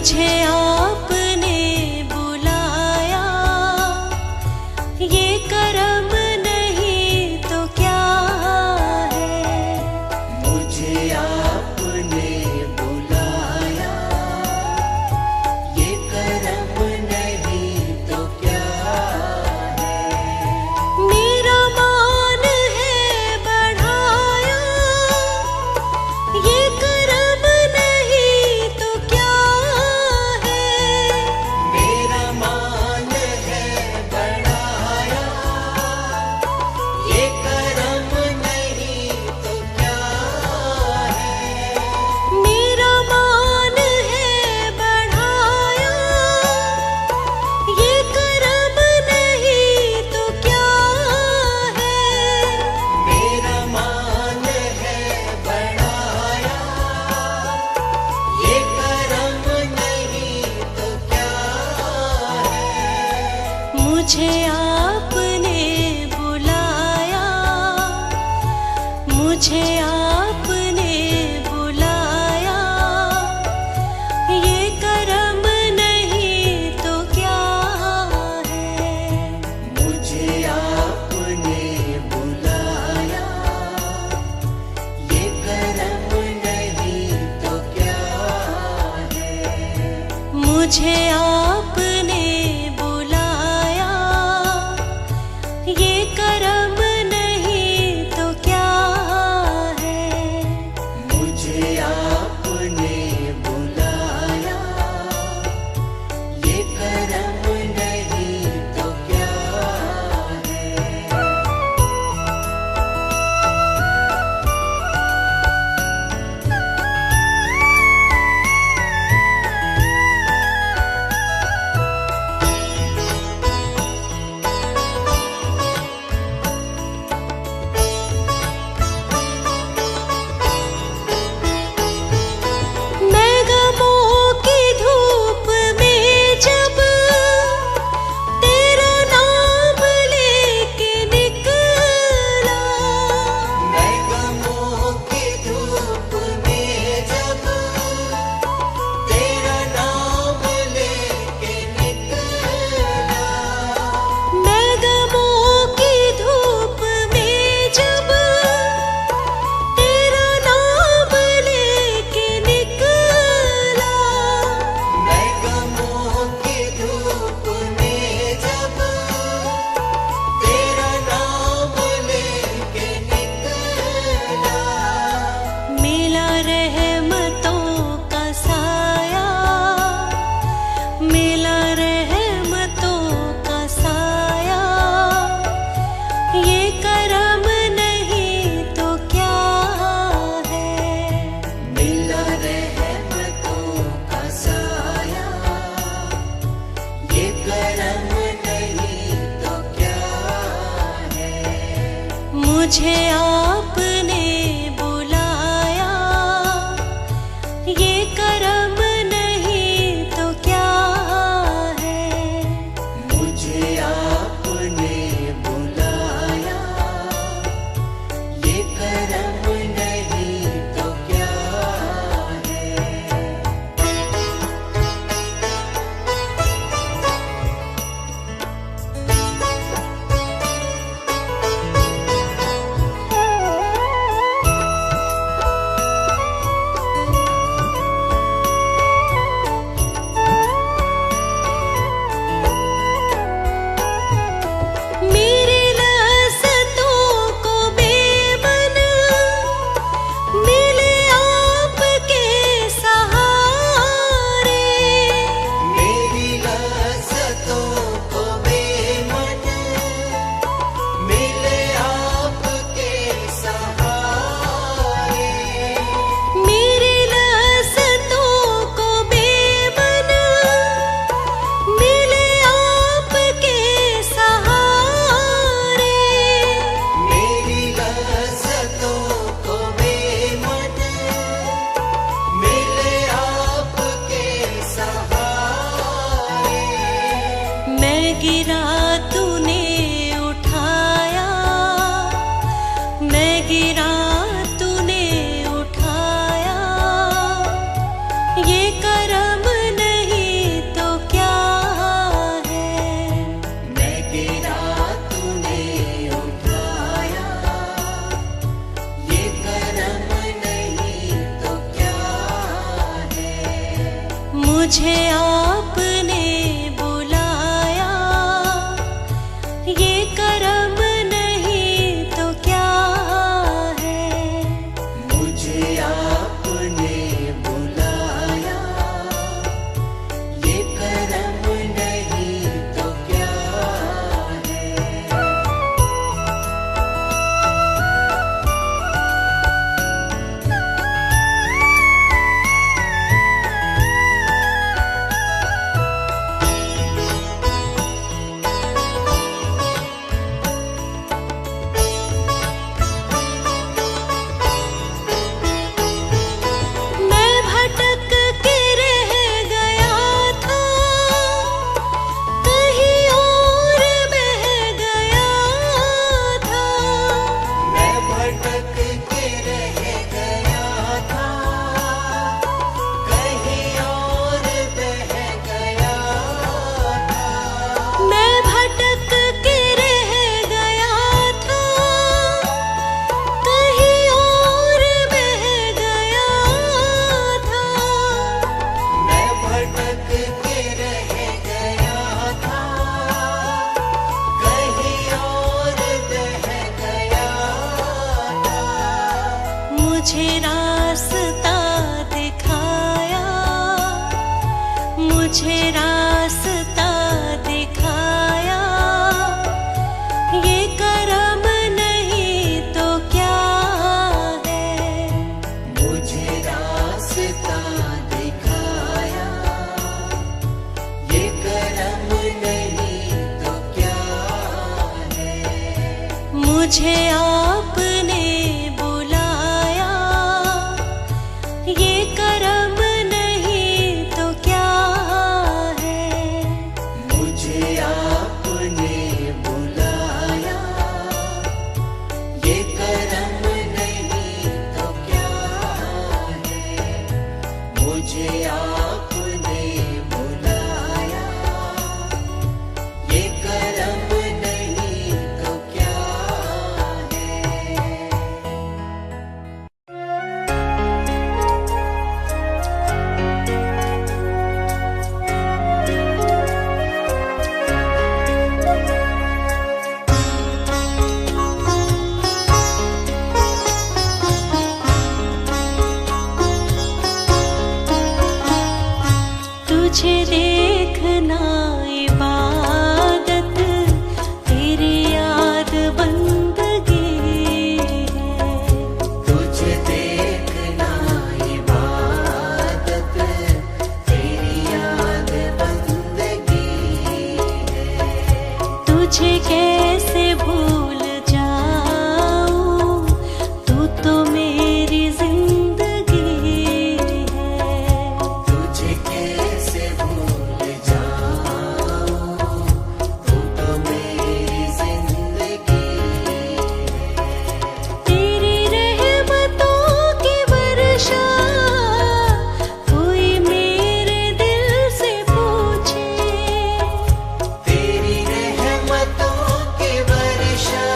मुझे आपने बुलाया, ये करम नहीं तो क्या है। मुझे आपने बुलाया, ये करम नहीं तो क्या है। मेरा मान है बढ़ाया, ये करम नहीं तो क्या है। मेरा मान है बढ़ाया, ये करम नहीं तो क्या है। मेरा मान है बढ़ाया, ये करम नहीं तो क्या है। मेरा मान है बढ़ाया, ये करम नहीं तो क्या है। मुझे आपने बुलाया, मुझे आपने बुलाया, ये करम नहीं तो क्या है। मुझे आपने बुलाया, ये करम नहीं तो क्या है। मुझे आपने बुलाया, ये करम नहीं तो क्या है। मुझे आपने बुलाया, ये करम नहीं तो क्या है। मुझे आपने बुलाया, ये करम नहीं तो क्या है। मुझे आपने बुलाया, ये करम नहीं तो क्या है। मैं भटक के रह गया था, कहीं और बह गया था। मैं भटक के रह गया था, कहीं और बह गया था। मैं भटक के रह गया था, कहीं और बह गया था। मैं भटक के रह गया था, कहीं और बह गया था। मुझे रास्ता दिखाया, मुझे रास्ता दिखाया, ये करम नहीं तो क्या है। मुझे रास्ता दिखाया, ये करम नहीं तो क्या है। मुझे आपने बुलाया, ये करम नहीं तो क्या है। मुझे आपने बुलाया, ये करम नहीं तो क्या है। मुझे आपने बुलाया, ये करम नहीं तो क्या है। तुझे देखना इबादत, तेरी याद बंदगी है। तुझे देखना इबादत, तेरी याद बंदगी है। तुझे कैसे भूल जाऊं, तू तो मेरी जिंदगी है। तुझे कैसे भूल जाऊं, तू तो मेरी जिंदगी है। तेरी रहमतों की वर्षा कोई मेरे दिल से पूछे। तेरी रहमतों की वर्षा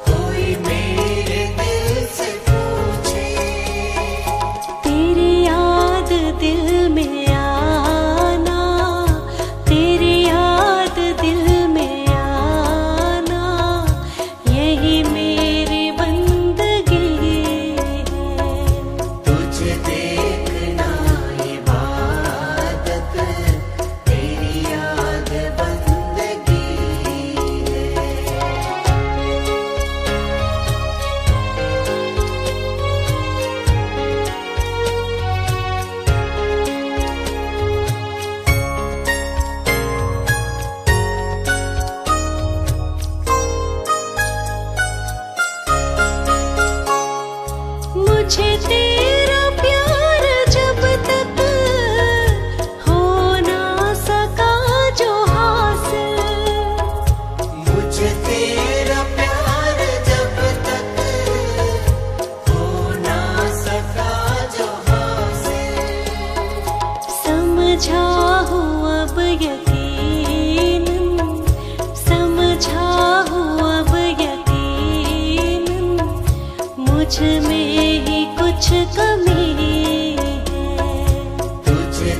कोई मेरे दिल से पूछे। तेरी याद दिल में आना, तेरी याद दिल में आना, यही मेरी बंदगी है। तुझे देखना इबादत, तेरी याद बंदगी है। मुझे तेरा प्यार जब तक हो ना सका जो हासिल। मुझे तेरा प्यार जब तक हो ना सका जो हासिल। समझा हूँ अब यकीन, समझा हूँ अब यकीन, मुझ में ही कुछ कमी है। तुझे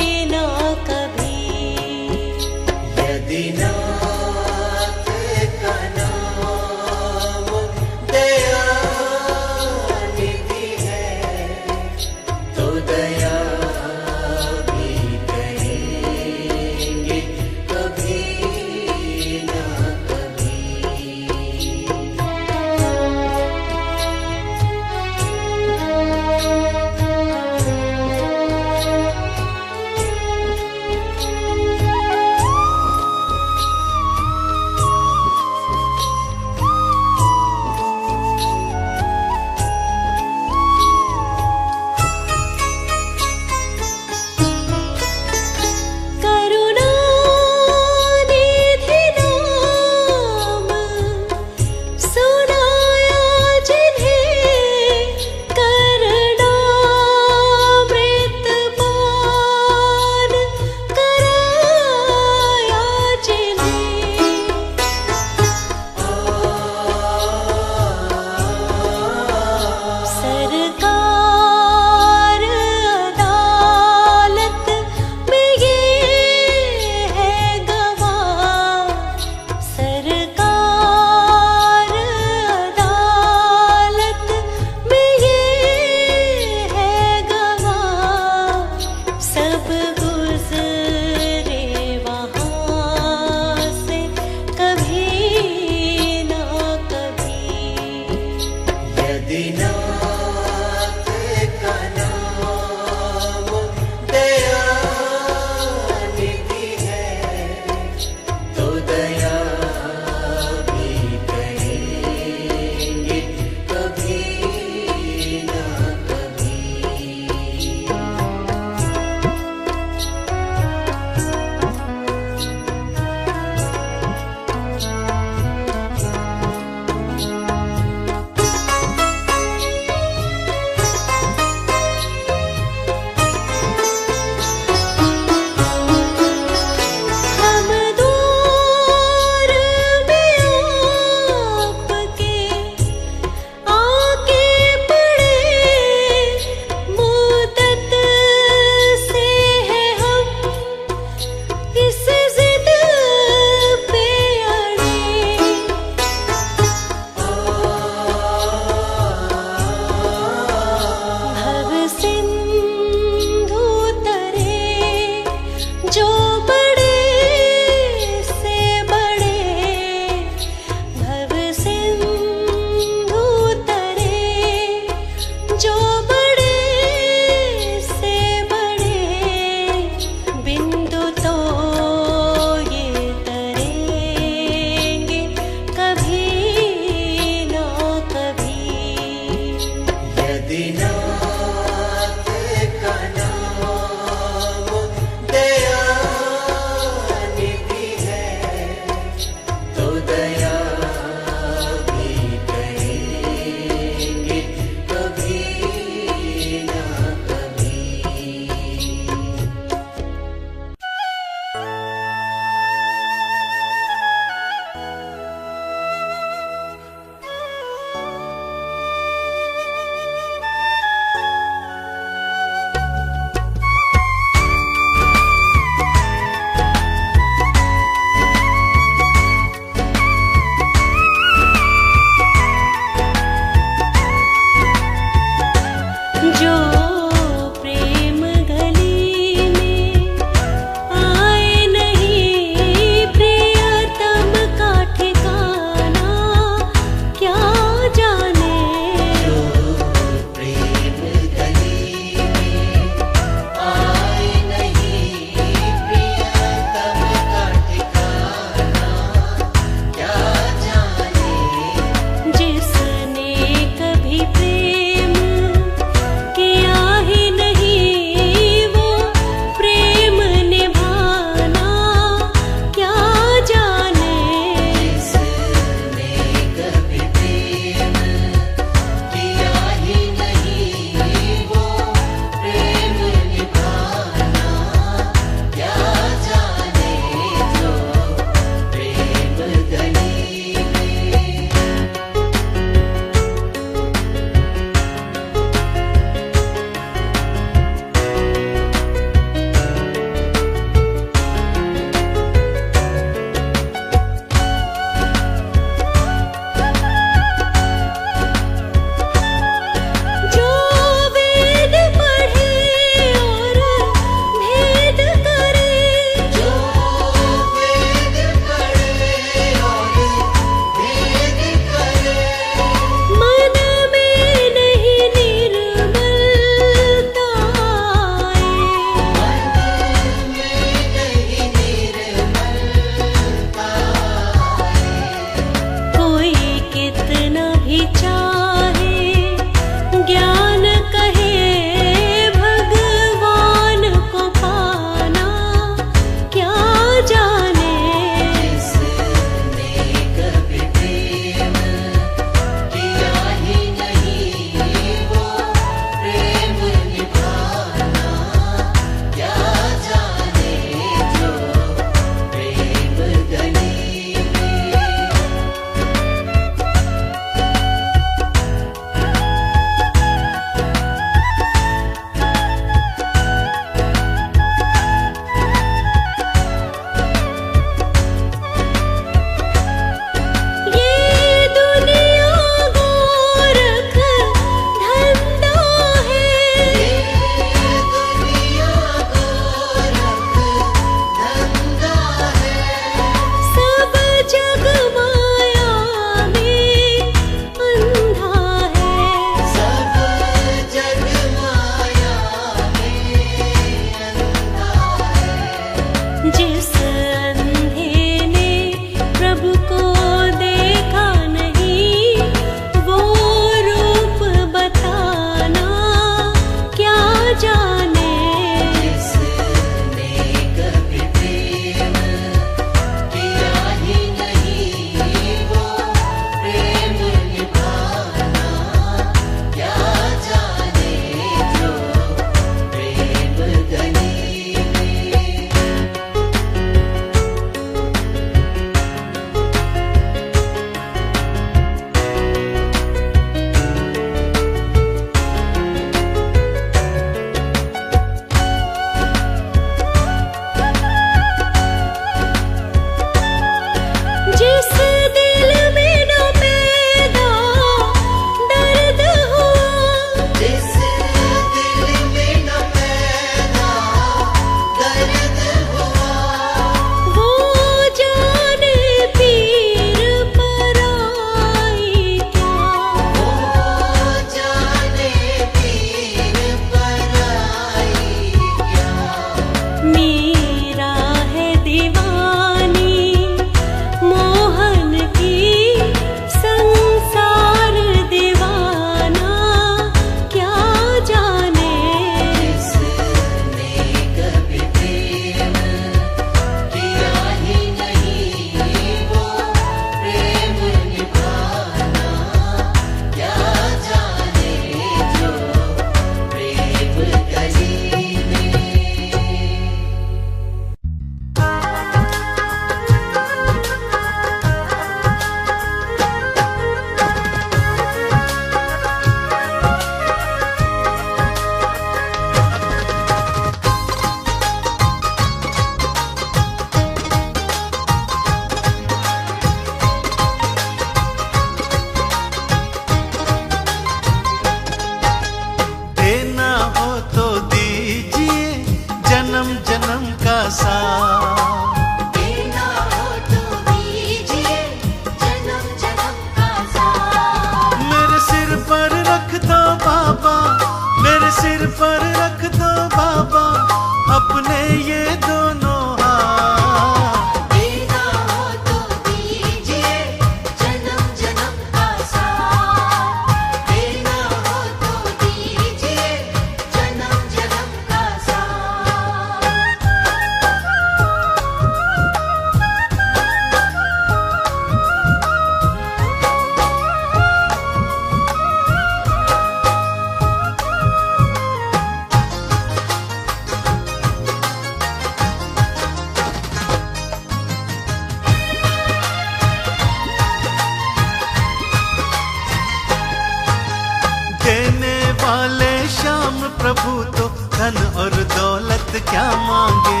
प्रभु तो धन और दौलत क्या मांगे।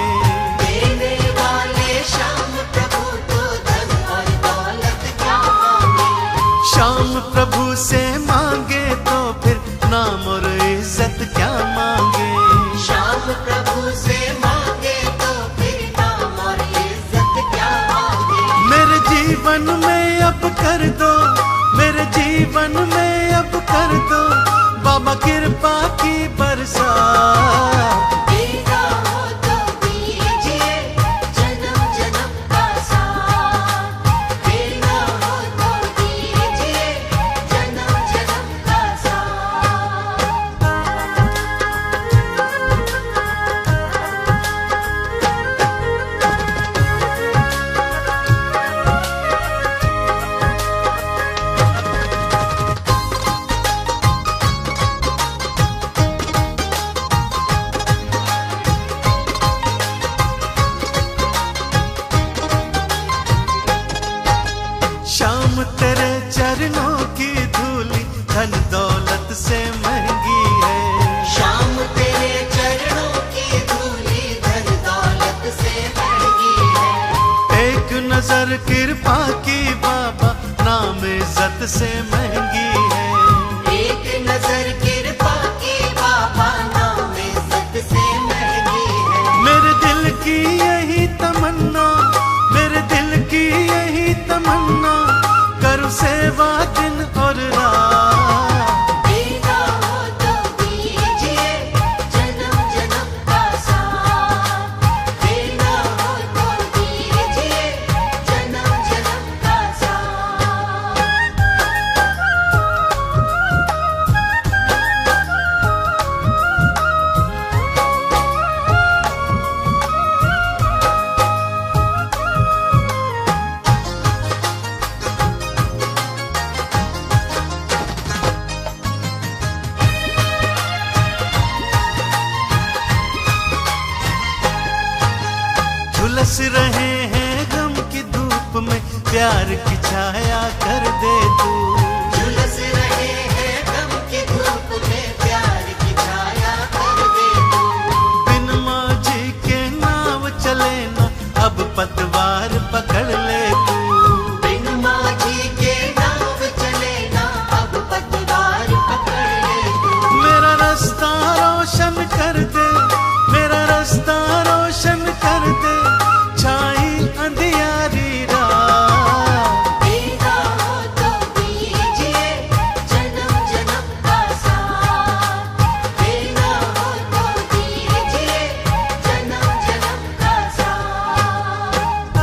देने वाले श्याम प्रभु तो धन और दौलत क्या मांगे। श्याम प्रभु से मांगे तो फिर नाम और इज्जत क्या मांगे। श्याम प्रभु से मांगे तो फिर नाम और इज्जत क्या मांगे। मेरे जीवन में अब कर दो, मेरे जीवन में अब कर दो बाबा कृपा की बरसात। देना हो तो दीजिए जन्म जन्म का साथ। देना हो तो दीजिए जन्म जन्म का साथ। श्याम तेरे चरणों की धूली धन दौलत से महंगी है। श्याम तेरे चरणों की धूली धन दौलत से महंगी है। एक नजर कृपा की बाबा नाम इज्जत से महंगी है। एक नजर कृपा की बाबा नाम इज्जत से महंगी है। मेरे दिल की यही तमन्ना, मेरे दिल की यही तमन्ना करूं सेवा दिन और रात। देना हो तो दीजिए जन्म जन्म का साथ। देना हो तो दीजिए जन्म जन्म का साथ। झुलस रहे हैं गम की धूप में प्यार की छाया कर दे तू। झुलस रहे हैं गम की धूप में प्यार की छाया कर दे तू। बिन माझी के नाव चले ना अब पतवार पकड़ ले तू। बिन माझी के नाव चले ना अब पतवार पकड़ ले तू। मेरा रास्ता रोशन कर दे, मेरा रास्ता रोशन कर दे छाई अंधियारी रात। देना हो तो दीजिए जन्म जन्म का साथ। देना हो तो दीजिए जन्म जन्म का साथ।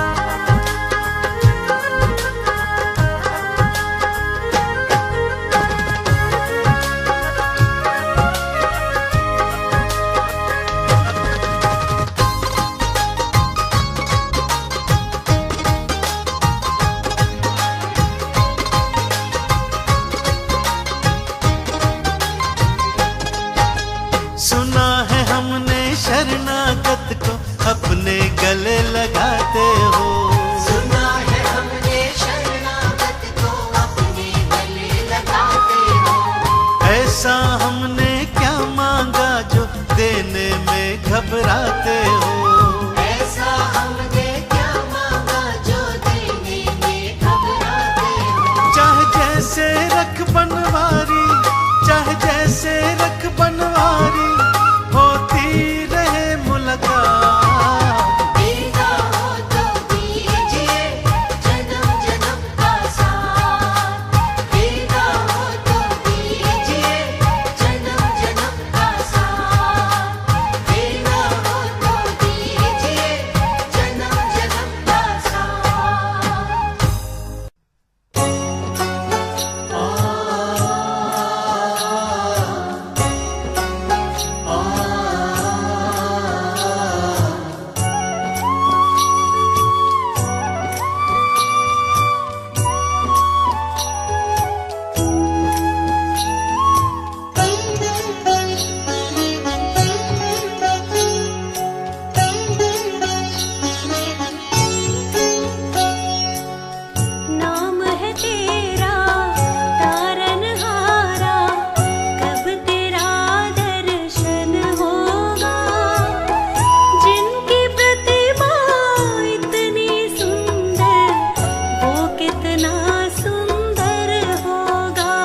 कितना सुंदर होगा,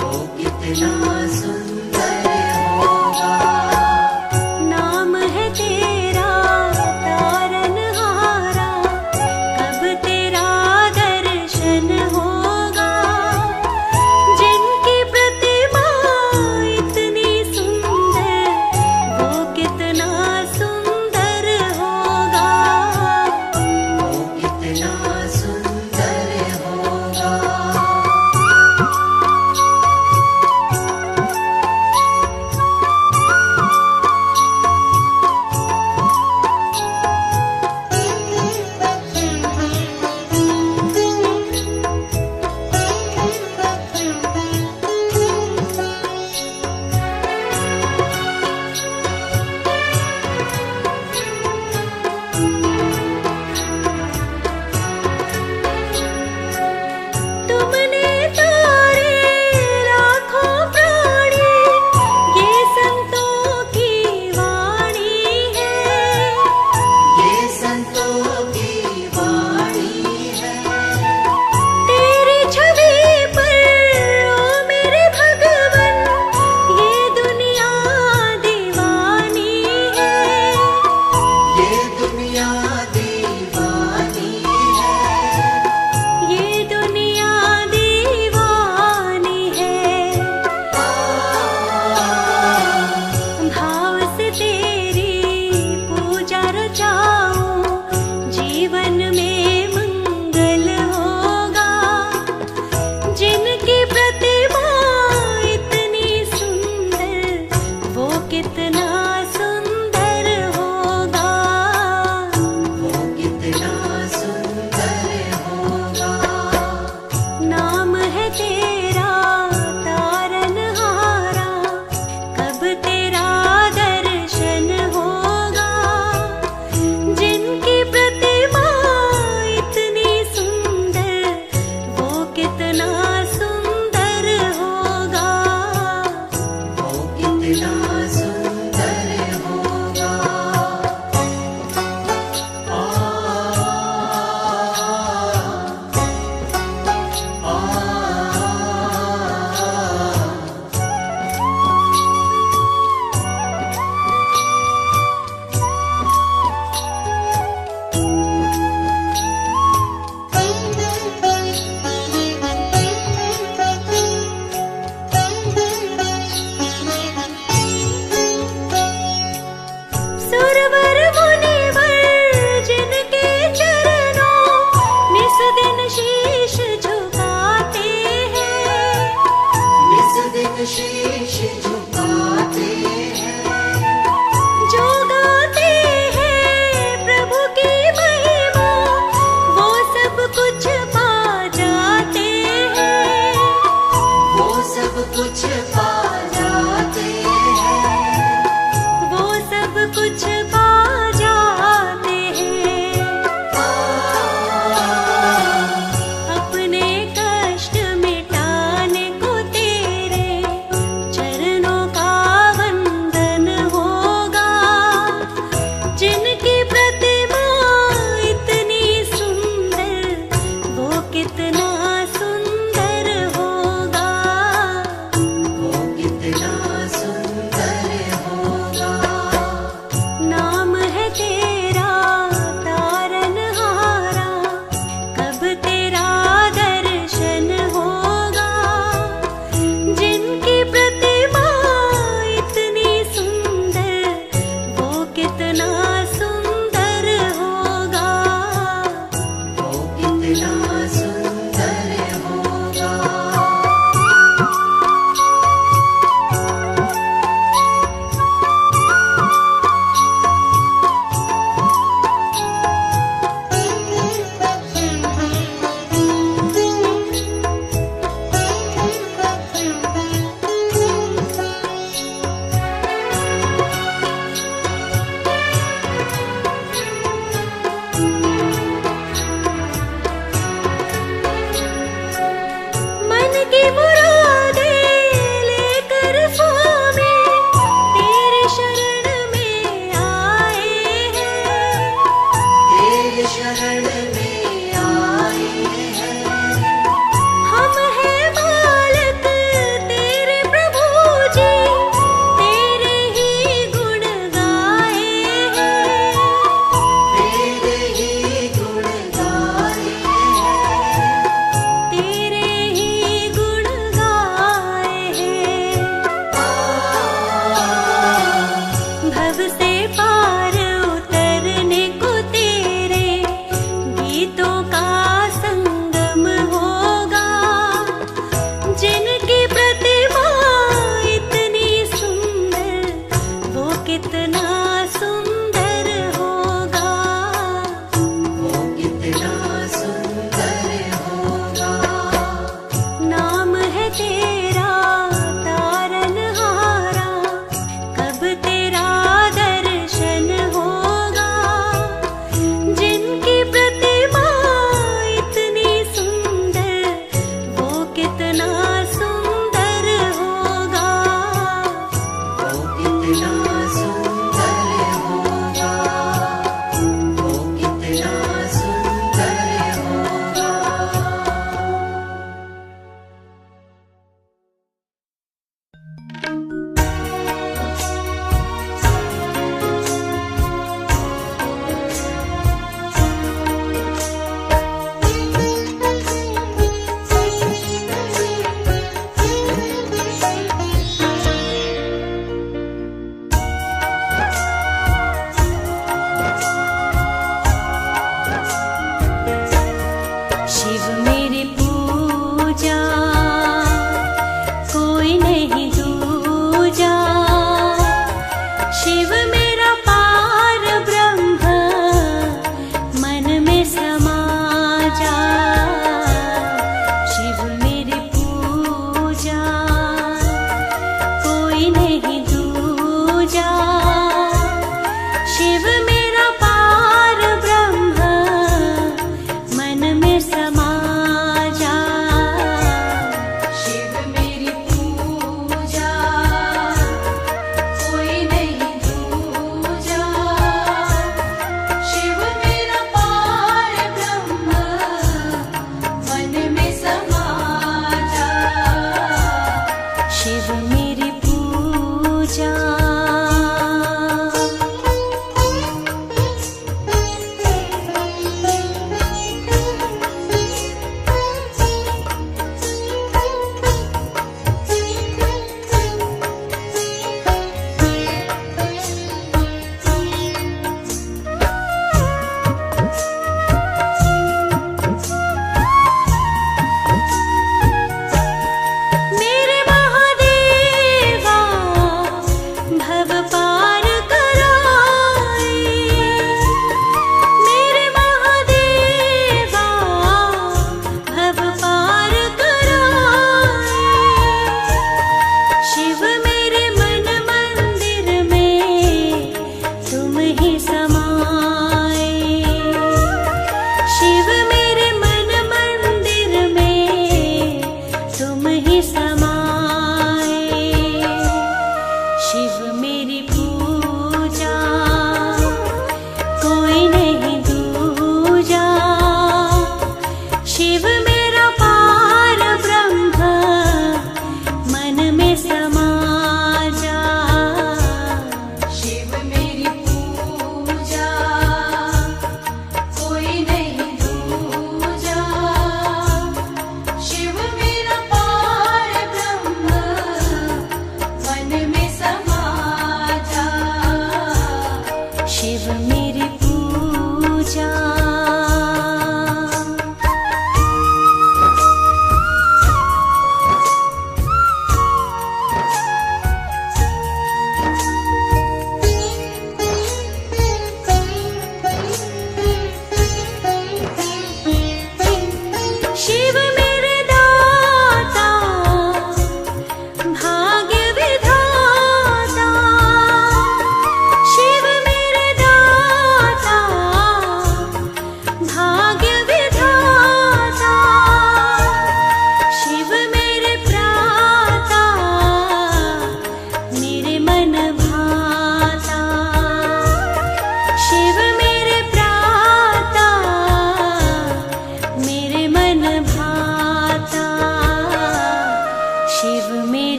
वो कितना सुंदर होगा। नाम है तेरा तारनहारा, कब तेरा दर्शन होगा। जिनकी प्रतिमा इतनी सुंदर, वो कितना सुंदर होगा, वो कितना सुंदर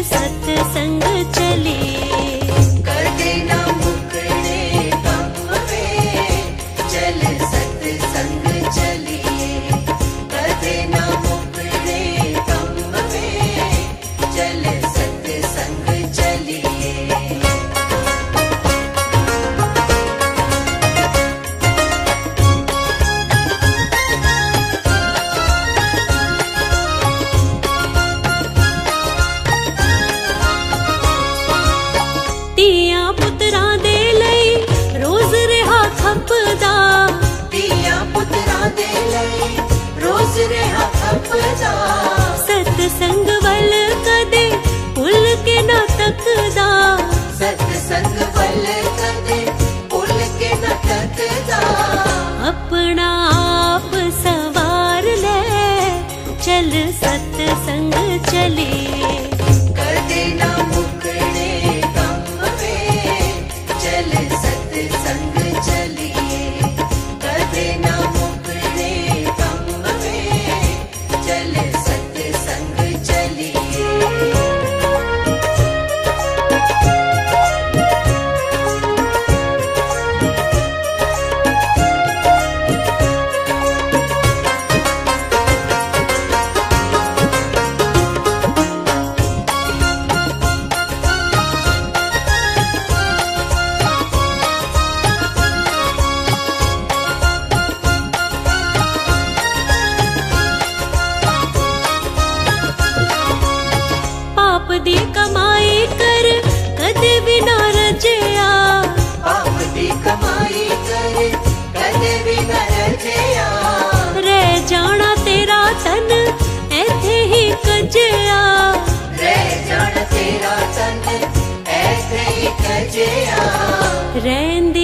सत्संग चलिए। कर देना मुकड़े गम में, चल सत्संग चलिए। कर देना मुकड़े गम में, चल सत्संग चलिए। ਧੀਆਂ ਪੁੱਤਰਾਂ ਦੇ ਲਈ ਰੋਜ਼ ਰਿਹਾ ਖਪਦਾ, ਧੀਆਂ ਪੁੱਤਰਾਂ ਦੇ ਲਈ ਰੋਜ਼ ਰਿਹਾ ਖਪਦਾ। ਸਤਸੰਗ ਵੱਲ ਕਦੇ ਭੁੱਲ ਕੇ ਨਾ ਤੱਕਦਾ, ਸਤਸੰਗ ਵੱਲ ਕਦੇ ਭੁੱਲ ਕੇ ਨਾ ਤੱਕਦਾ। ਆਪਣਾ ਆਪ ਸਵਾਰ ਲੈ, ਚੱਲ ਸਤਸੰਗ ਚਲੀਏ। ਕਰ ਦੇਣਾ ਮੁਕੜੇ ਗਮ में, चल सत्संग चलिए। कर देना मुकड़े गम में, चल सत्संग चलिए। ਪਾਪ ਦੀ ਕਮਾਈ ਕਰ ਕਦੇ ਵੀ ਨਾ ਰਜਿਆ, पाप दी कमाई कर कदे भी न रजिया। ਰਹਿ ਜਾਣਾ ਤੇਰਾ ਤਨ ਇੱਥੇ ਹੀ ਕੱਜਿਆ। रह जान तेरा तन ऐसे ही कजिया। ਰਹਿੰਦੇ